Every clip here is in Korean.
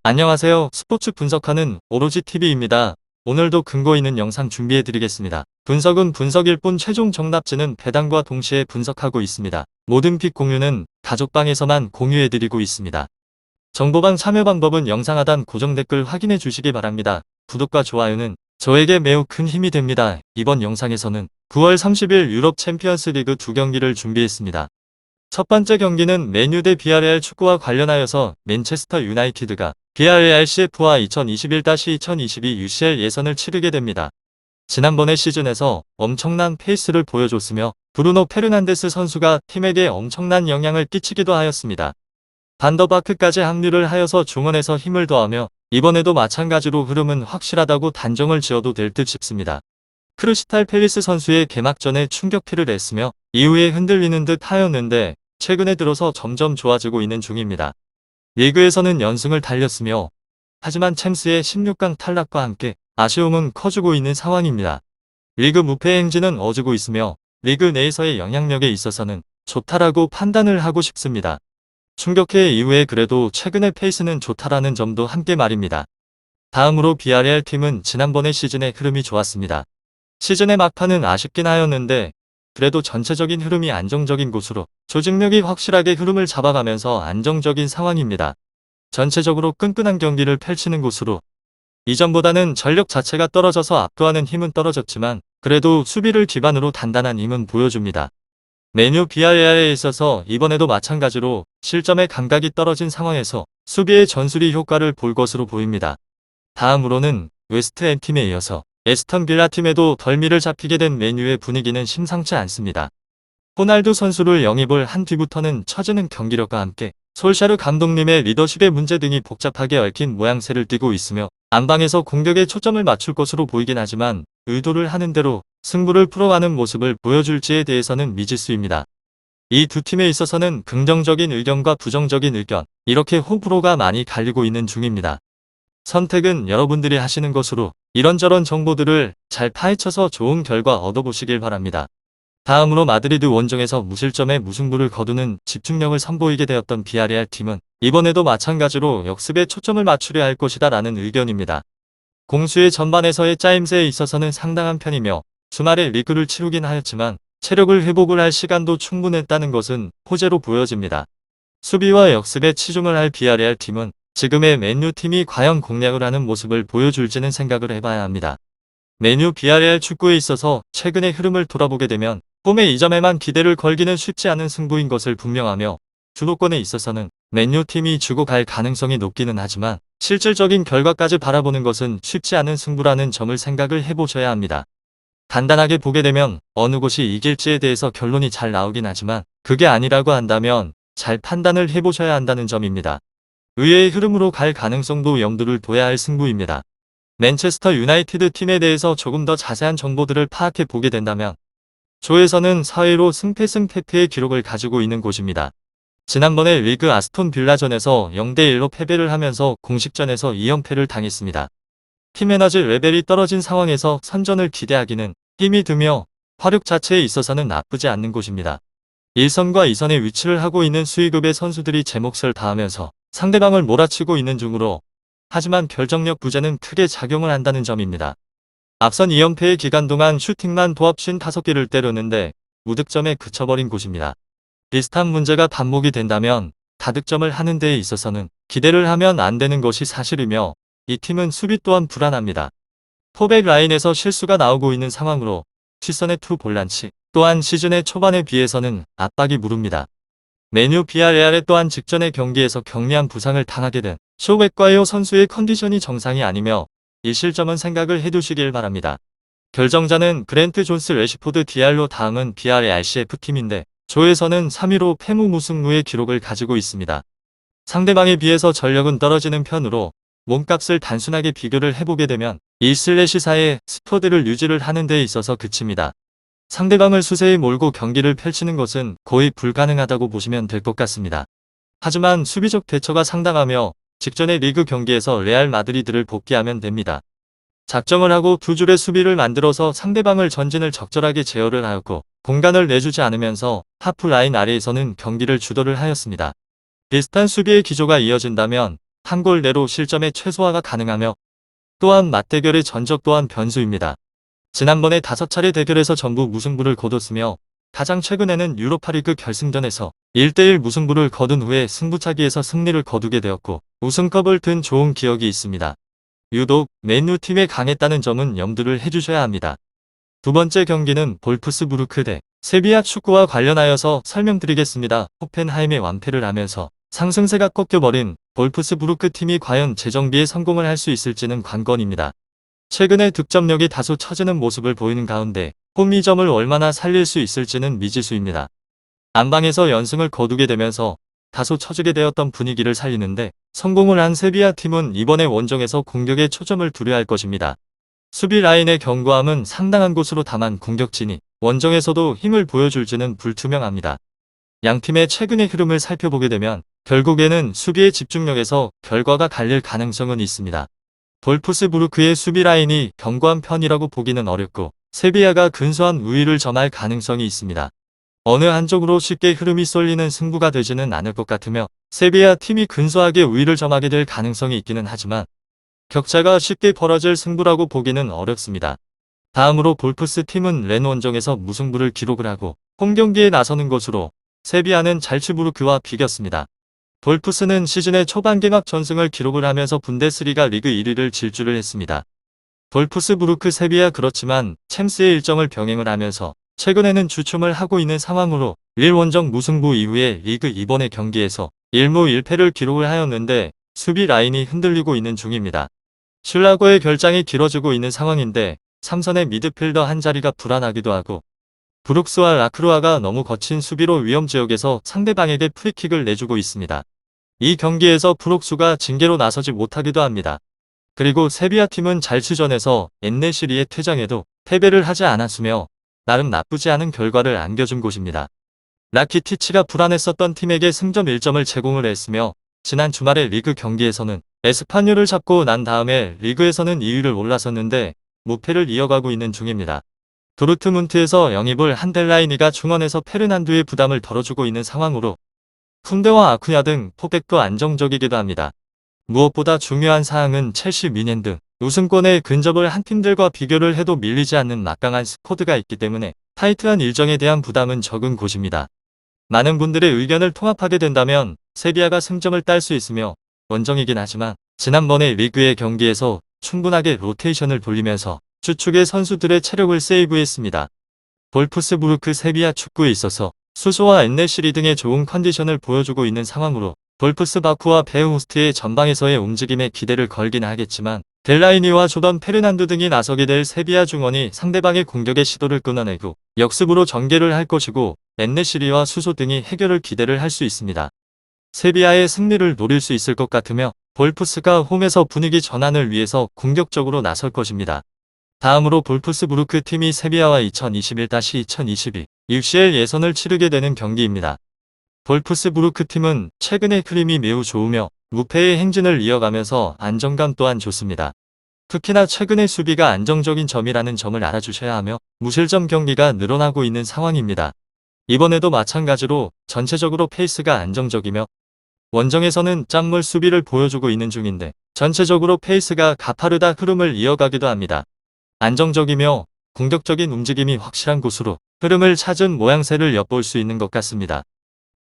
안녕하세요. 스포츠 분석하는 오로지TV입니다. 오늘도 근거 있는 영상 준비해드리겠습니다. 분석은 분석일 뿐 최종 정답지는 배당과 동시에 분석하고 있습니다. 모든 픽 공유는 가족방에서만 공유해드리고 있습니다. 정보방 참여 방법은 영상 하단 고정 댓글 확인해 주시기 바랍니다. 구독과 좋아요는 저에게 매우 큰 힘이 됩니다. 이번 영상에서는 9월 30일 유럽 챔피언스 리그 2경기를 준비했습니다. 첫 번째 경기는 맨유 대 비아레알 축구와 관련하여서 맨체스터 유나이티드가 비아레알 CF와 2021-2022 UCL 예선을 치르게 됩니다. 지난번의 시즌에서 엄청난 페이스를 보여줬으며 브루노 페르난데스 선수가 팀에게 엄청난 영향을 끼치기도 하였습니다. 반더바크까지 합류를 하여서 중원에서 힘을 더하며 이번에도 마찬가지로 흐름은 확실하다고 단정을 지어도 될 듯 싶습니다. 크루시탈 팰리스 선수의 개막전에 충격패를 냈으며 이후에 흔들리는 듯 하였는데 최근에 들어서 점점 좋아지고 있는 중입니다. 리그에서는 연승을 달렸으며 하지만 챔스의 16강 탈락과 함께 아쉬움은 커지고 있는 상황입니다. 리그 무패 행진은 어지고 있으며 리그 내에서의 영향력에 있어서는 좋다라고 판단을 하고 싶습니다. 충격회 이후에 그래도 최근의 페이스는 좋다라는 점도 함께 말입니다. 다음으로 비아레알 팀은 지난번의 시즌의 흐름이 좋았습니다. 시즌의 막판은 아쉽긴 하였는데 그래도 전체적인 흐름이 안정적인 곳으로 조직력이 확실하게 흐름을 잡아가면서 안정적인 상황입니다. 전체적으로 끈끈한 경기를 펼치는 곳으로 이전보다는 전력 자체가 떨어져서 압도하는 힘은 떨어졌지만 그래도 수비를 기반으로 단단한 힘은 보여줍니다. 맨유 비아레알에 있어서 이번에도 마찬가지로 실점의 감각이 떨어진 상황에서 수비의 전술이 효과를 볼 것으로 보입니다. 다음으로는 웨스트햄 팀에 이어서 에스턴 빌라 팀에도 덜미를 잡히게 된 맨유의 분위기는 심상치 않습니다. 호날두 선수를 영입을 한 뒤부터는 처지는 경기력과 함께 솔샤르 감독님의 리더십의 문제 등이 복잡하게 얽힌 모양새를 띠고 있으며 안방에서 공격에 초점을 맞출 것으로 보이긴 하지만 의도를 하는 대로 승부를 풀어가는 모습을 보여줄지에 대해서는 미지수입니다. 이 두 팀에 있어서는 긍정적인 의견과 부정적인 의견 이렇게 호불호가 많이 갈리고 있는 중입니다. 선택은 여러분들이 하시는 것으로 이런저런 정보들을 잘 파헤쳐서 좋은 결과 얻어보시길 바랍니다. 다음으로 마드리드 원정에서 무실점의 무승부를 거두는 집중력을 선보이게 되었던 비아레알 팀은 이번에도 마찬가지로 역습에 초점을 맞추려 할 것이다 라는 의견입니다. 공수의 전반에서의 짜임새에 있어서는 상당한 편이며 주말에 리그를 치르긴 하였지만 체력을 회복을 할 시간도 충분했다는 것은 호재로 보여집니다. 수비와 역습에 치중을 할 비아레알 팀은 지금의 맨유 팀이 과연 공략을 하는 모습을 보여줄지는 생각을 해봐야 합니다. 맨유 비아레알 축구에 있어서 최근의 흐름을 돌아보게 되면 홈의 2점에만 기대를 걸기는 쉽지 않은 승부인 것을 분명하며 주도권에 있어서는 맨유 팀이 주고 갈 가능성이 높기는 하지만 실질적인 결과까지 바라보는 것은 쉽지 않은 승부라는 점을 생각을 해보셔야 합니다. 간단하게 보게 되면 어느 곳이 이길지에 대해서 결론이 잘 나오긴 하지만 그게 아니라고 한다면 잘 판단을 해보셔야 한다는 점입니다. 의외의 흐름으로 갈 가능성도 염두를 둬야 할 승부입니다. 맨체스터 유나이티드 팀에 대해서 조금 더 자세한 정보들을 파악해 보게 된다면 조에서는 4위로 승패승패패의 기록을 가지고 있는 곳입니다. 지난번에 리그 아스톤 빌라전에서 0대1로 패배를 하면서 공식전에서 2연패를 당했습니다. 팀 에너지 레벨이 떨어진 상황에서 선전을 기대하기는 힘이 드며 화력 자체에 있어서는 나쁘지 않는 곳입니다. 1선과 2선에 위치를 하고 있는 수위급의 선수들이 제 몫을 다하면서 상대방을 몰아치고 있는 중으로 하지만 결정력 부재는 크게 작용을 한다는 점입니다. 앞선 2연패의 기간 동안 슈팅만 도합 55개를 때렸는데 무득점에 그쳐버린 곳입니다. 비슷한 문제가 반복이 된다면 다득점을 하는 데에 있어서는 기대를 하면 안 되는 것이 사실이며 이 팀은 수비 또한 불안합니다. 포백 라인에서 실수가 나오고 있는 상황으로 뒷선의 투 볼란치 또한 시즌의 초반에 비해서는 압박이 무릅니다. 맨유 비아레알의 또한 직전의 경기에서 경미한 부상을 당하게 된 쇼백과요 선수의 컨디션이 정상이 아니며 이 실점은 생각을 해두시길 바랍니다. 결정자는 그랜트 존스 레시포드 디알로 다음은 비아레알 CF팀인데 조에서는 3위로 패무 무승무의 기록을 가지고 있습니다. 상대방에 비해서 전력은 떨어지는 편으로 몸값을 단순하게 비교를 해보게 되면 1/4의 스쿼드를 유지를 하는 데 있어서 그칩니다. 상대방을 수세에 몰고 경기를 펼치는 것은 거의 불가능하다고 보시면 될 것 같습니다. 하지만 수비적 대처가 상당하며 직전의 리그 경기에서 레알 마드리드를 복귀하면 됩니다. 작정을 하고 두 줄의 수비를 만들어서 상대방을 전진을 적절하게 제어를 하였고 공간을 내주지 않으면서 하프 라인 아래에서는 경기를 주도를 하였습니다. 비슷한 수비의 기조가 이어진다면 한 골 내로 실점의 최소화가 가능하며 또한 맞대결의 전적 또한 변수입니다. 지난번에 5차례 대결에서 전부 무승부를 거뒀으며 가장 최근에는 유로파리그 결승전에서 1대1 무승부를 거둔 후에 승부차기에서 승리를 거두게 되었고 우승컵을 든 좋은 기억이 있습니다. 유독 맨유 팀에 강했다는 점은 염두를 해주셔야 합니다. 두 번째 경기는 볼프스부르크 대 세비야 축구와 관련하여서 설명드리겠습니다. 호펜하임에 완패를 하면서 상승세가 꺾여버린 볼프스부르크 팀이 과연 재정비에 성공을 할 수 있을지는 관건입니다. 최근에 득점력이 다소 처지는 모습을 보이는 가운데 홈이점을 얼마나 살릴 수 있을지는 미지수입니다. 안방에서 연승을 거두게 되면서 다소 처지게 되었던 분위기를 살리는데 성공을 한 세비야 팀은 이번에 원정에서 공격에 초점을 두려야 할 것입니다. 수비 라인의 견고함은 상당한 곳으로 다만 공격진이 원정에서도 힘을 보여줄지는 불투명합니다. 양팀의 최근의 흐름을 살펴보게 되면 결국에는 수비의 집중력에서 결과가 갈릴 가능성은 있습니다. 볼프스부르크의 수비 라인이 견고한 편이라고 보기는 어렵고 세비야가 근소한 우위를 점할 가능성이 있습니다. 어느 한쪽으로 쉽게 흐름이 쏠리는 승부가 되지는 않을 것 같으며 세비야 팀이 근소하게 우위를 점하게 될 가능성이 있기는 하지만 격차가 쉽게 벌어질 승부라고 보기는 어렵습니다. 다음으로 볼프스 팀은 렌 원정에서 무승부를 기록을 하고 홈경기에 나서는 것으로 세비야는 잘츠부르크와 비겼습니다. 볼프스는 시즌의 초반 개막 전승을 기록을 하면서 분데스리가 리그 1위를 질주를 했습니다. 볼프스부르크 세비야 그렇지만 챔스의 일정을 병행을 하면서 최근에는 주춤을 하고 있는 상황으로 1원정 무승부 이후에 리그 이번의 경기에서 1무 1패를 기록을 하였는데 수비 라인이 흔들리고 있는 중입니다. 슐라거의 결장이 길어지고 있는 상황인데 삼선의 미드필더 한 자리가 불안하기도 하고 브룩스와 라크루아가 너무 거친 수비로 위험지역에서 상대방에게 프리킥을 내주고 있습니다. 이 경기에서 브룩스가 징계로 나서지 못하기도 합니다. 그리고 세비야 팀은 잘츠전에서 엔네시리의 퇴장에도 패배를 하지 않았으며 나름 나쁘지 않은 결과를 안겨준 곳입니다. 라키티치가 불안했었던 팀에게 승점 1점을 제공을 했으며 지난 주말의 리그 경기에서는 에스파뇰을 잡고 난 다음에 리그에서는 2위를 올라섰는데 무패를 이어가고 있는 중입니다. 도르트문트에서 영입을 한 델라이니가 중원에서 페르난두의 부담을 덜어주고 있는 상황으로 쿤데와 아쿠냐 등 포백도 안정적이기도 합니다. 무엇보다 중요한 사항은 첼시 뮌헨 등 우승권에 근접을 한 팀들과 비교를 해도 밀리지 않는 막강한 스쿼드가 있기 때문에 타이트한 일정에 대한 부담은 적은 곳입니다. 많은 분들의 의견을 통합하게 된다면 세비야가 승점을 딸 수 있으며 원정이긴 하지만 지난번에 리그의 경기에서 충분하게 로테이션을 돌리면서 주축의 선수들의 체력을 세이브했습니다. 볼프스부르크 세비야 축구에 있어서 수소와 엔네시리 등의 좋은 컨디션을 보여주고 있는 상황으로 볼프스바쿠와 베우호스트의 전방에서의 움직임에 기대를 걸긴 하겠지만 델라이니와 조던 페르난두 등이 나서게 될 세비야 중원이 상대방의 공격의 시도를 끊어내고 역습으로 전개를 할 것이고 엔네시리와 수소 등이 해결을 기대를 할 수 있습니다. 세비야의 승리를 노릴 수 있을 것 같으며 볼프스가 홈에서 분위기 전환을 위해서 공격적으로 나설 것입니다. 다음으로 볼프스부르크 팀이 세비야와 2021-2022 UCL 예선을 치르게 되는 경기입니다. 볼프스부르크 팀은 최근의 흐름이 매우 좋으며 무패의 행진을 이어가면서 안정감 또한 좋습니다. 특히나 최근의 수비가 안정적인 점이라는 점을 알아주셔야 하며 무실점 경기가 늘어나고 있는 상황입니다. 이번에도 마찬가지로 전체적으로 페이스가 안정적이며 원정에서는 짠물 수비를 보여주고 있는 중인데 전체적으로 페이스가 가파르다 흐름을 이어가기도 합니다. 안정적이며 공격적인 움직임이 확실한 곳으로 흐름을 찾은 모양새를 엿볼 수 있는 것 같습니다.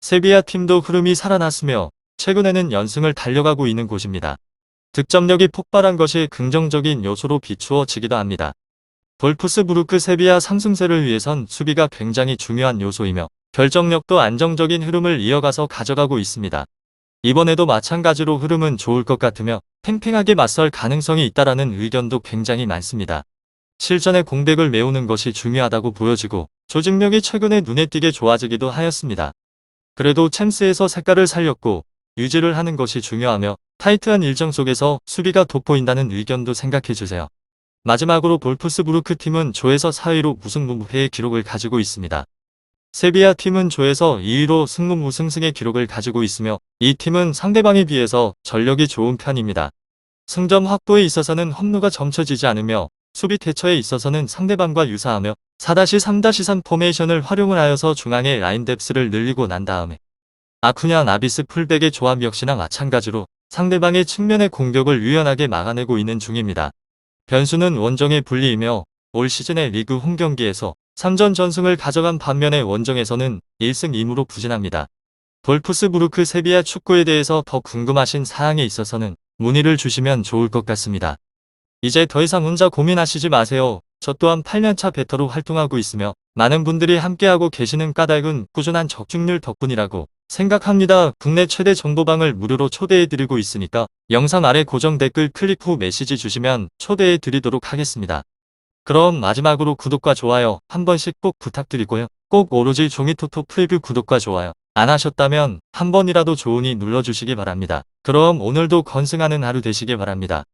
세비야 팀도 흐름이 살아났으며 최근에는 연승을 달려가고 있는 곳입니다. 득점력이 폭발한 것이 긍정적인 요소로 비추어지기도 합니다. 볼프스부르크 세비야 상승세를 위해선 수비가 굉장히 중요한 요소이며 결정력도 안정적인 흐름을 이어가서 가져가고 있습니다. 이번에도 마찬가지로 흐름은 좋을 것 같으며 팽팽하게 맞설 가능성이 있다라는 의견도 굉장히 많습니다. 실전의 공백을 메우는 것이 중요하다고 보여지고 조직력이 최근에 눈에 띄게 좋아지기도 하였습니다. 그래도 챔스에서 색깔을 살렸고 유지를 하는 것이 중요하며 타이트한 일정 속에서 수비가 돋보인다는 의견도 생각해주세요. 마지막으로 볼프스부르크 팀은 조에서 4위로 무승무패의 기록을 가지고 있습니다. 세비야 팀은 조에서 2위로 승무무승승의 기록을 가지고 있으며 이 팀은 상대방에 비해서 전력이 좋은 편입니다. 승점 확보에 있어서는 험루가 점쳐지지 않으며 수비 대처에 있어서는 상대방과 유사하며 4-3-3 포메이션을 활용을 하여서 중앙의 라인 뎁스를 늘리고 난 다음에 아쿠냐 나비스 풀백의 조합 역시나 마찬가지로 상대방의 측면의 공격을 유연하게 막아내고 있는 중입니다. 변수는 원정의 분리이며 올 시즌의 리그 홈경기에서 3전 전승을 가져간 반면에 원정에서는 1승 2무로 부진합니다. 볼프스부르크 세비야 축구에 대해서 더 궁금하신 사항에 있어서는 문의를 주시면 좋을 것 같습니다. 이제 더 이상 혼자 고민하시지 마세요. 저 또한 8년차 베터로 활동하고 있으며 많은 분들이 함께하고 계시는 까닭은 꾸준한 적중률 덕분이라고 생각합니다. 국내 최대 정보방을 무료로 초대해드리고 있으니까 영상 아래 고정 댓글 클릭 후 메시지 주시면 초대해드리도록 하겠습니다. 그럼 마지막으로 구독과 좋아요 한 번씩 꼭 부탁드리고요. 꼭 오로지 종이토토 프리뷰 구독과 좋아요 안 하셨다면 한 번이라도 좋으니 눌러주시기 바랍니다. 그럼 오늘도 건승하는 하루 되시길 바랍니다.